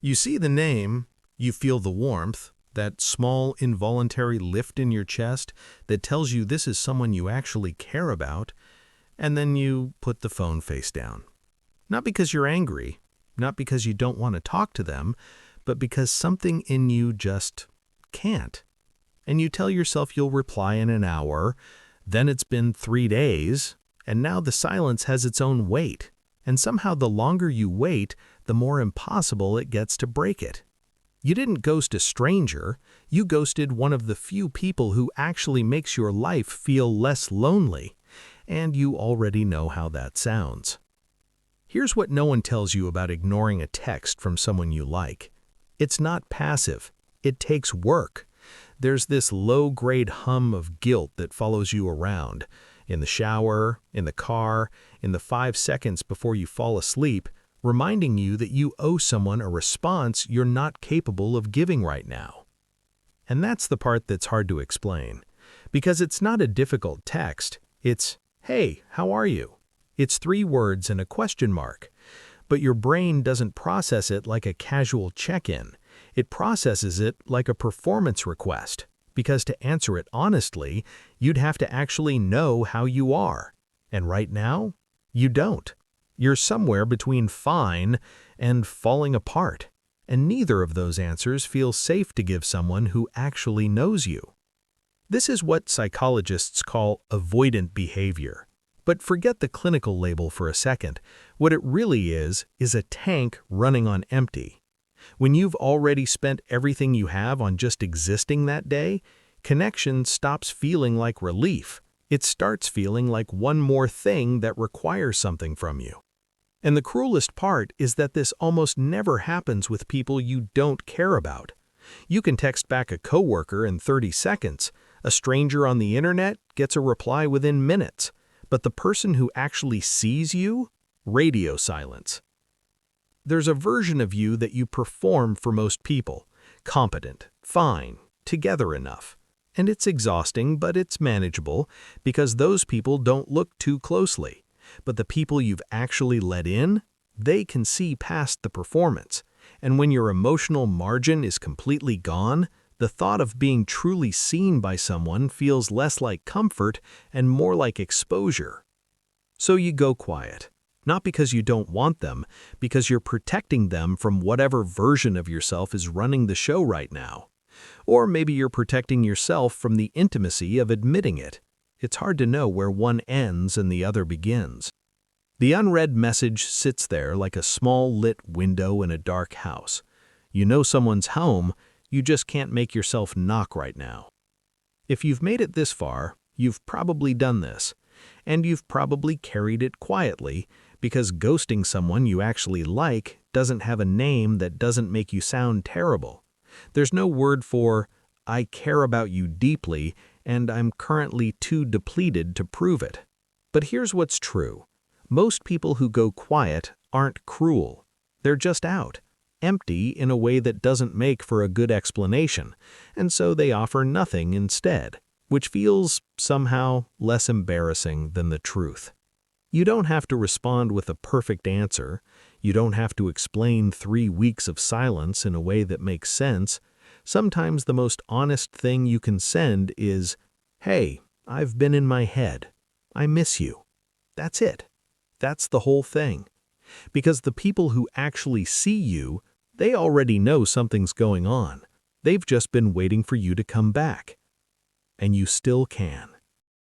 You see the name, you feel the warmth, that small involuntary lift in your chest that tells you this is someone you actually care about, and then you put the phone face down. Not because you're angry, not because you don't want to talk to them, but because something in you just can't. And you tell yourself you'll reply in an hour, then it's been 3 days, and now the silence has its own weight. And somehow the longer you wait, the more impossible it gets to break it. You didn't ghost a stranger, you ghosted one of the few people who actually makes your life feel less lonely, and you already know how that sounds. Here's what no one tells you about ignoring a text from someone you like. It's not passive, it takes work. There's this low-grade hum of guilt that follows you around, in the shower, in the car, in the 5 seconds before you fall asleep, reminding you that you owe someone a response you're not capable of giving right now. And that's the part that's hard to explain, because it's not a difficult text. It's, "Hey, how are you?" It's 3 words and a question mark. But your brain doesn't process it like a casual check-in. It processes it like a performance request, because to answer it honestly, you'd have to actually know how you are. And right now, you don't. You're somewhere between fine and falling apart, and neither of those answers feel safe to give someone who actually knows you. This is what psychologists call avoidant behavior. But forget the clinical label for a second. What it really is a tank running on empty. When you've already spent everything you have on just existing that day, connection stops feeling like relief. It starts feeling like one more thing that requires something from you. And the cruelest part is that this almost never happens with people you don't care about. You can text back a coworker in 30 seconds. A stranger on the internet gets a reply within minutes. But the person who actually sees you? Radio silence. There's a version of you that you perform for most people. Competent, fine, together enough. And it's exhausting, but it's manageable, because those people don't look too closely. But the people you've actually let in, they can see past the performance. And when your emotional margin is completely gone, the thought of being truly seen by someone feels less like comfort and more like exposure. So you go quiet, not because you don't want them, because you're protecting them from whatever version of yourself is running the show right now. Or maybe you're protecting yourself from the intimacy of admitting it. It's hard to know where one ends and the other begins. The unread message sits there like a small lit window in a dark house. You know someone's home, you just can't make yourself knock right now. If you've made it this far, you've probably done this. And you've probably carried it quietly, because ghosting someone you actually like doesn't have a name that doesn't make you sound terrible. There's no word for, "I care about you deeply, and I'm currently too depleted to prove it." But here's what's true. Most people who go quiet aren't cruel. They're just out, empty in a way that doesn't make for a good explanation, and so they offer nothing instead, which feels somehow less embarrassing than the truth. You don't have to respond with a perfect answer. You don't have to explain 3 weeks of silence in a way that makes sense. Sometimes the most honest thing you can send is, "Hey, I've been in my head. I miss you." That's it. That's the whole thing. Because the people who actually see you, they already know something's going on. They've just been waiting for you to come back. And you still can.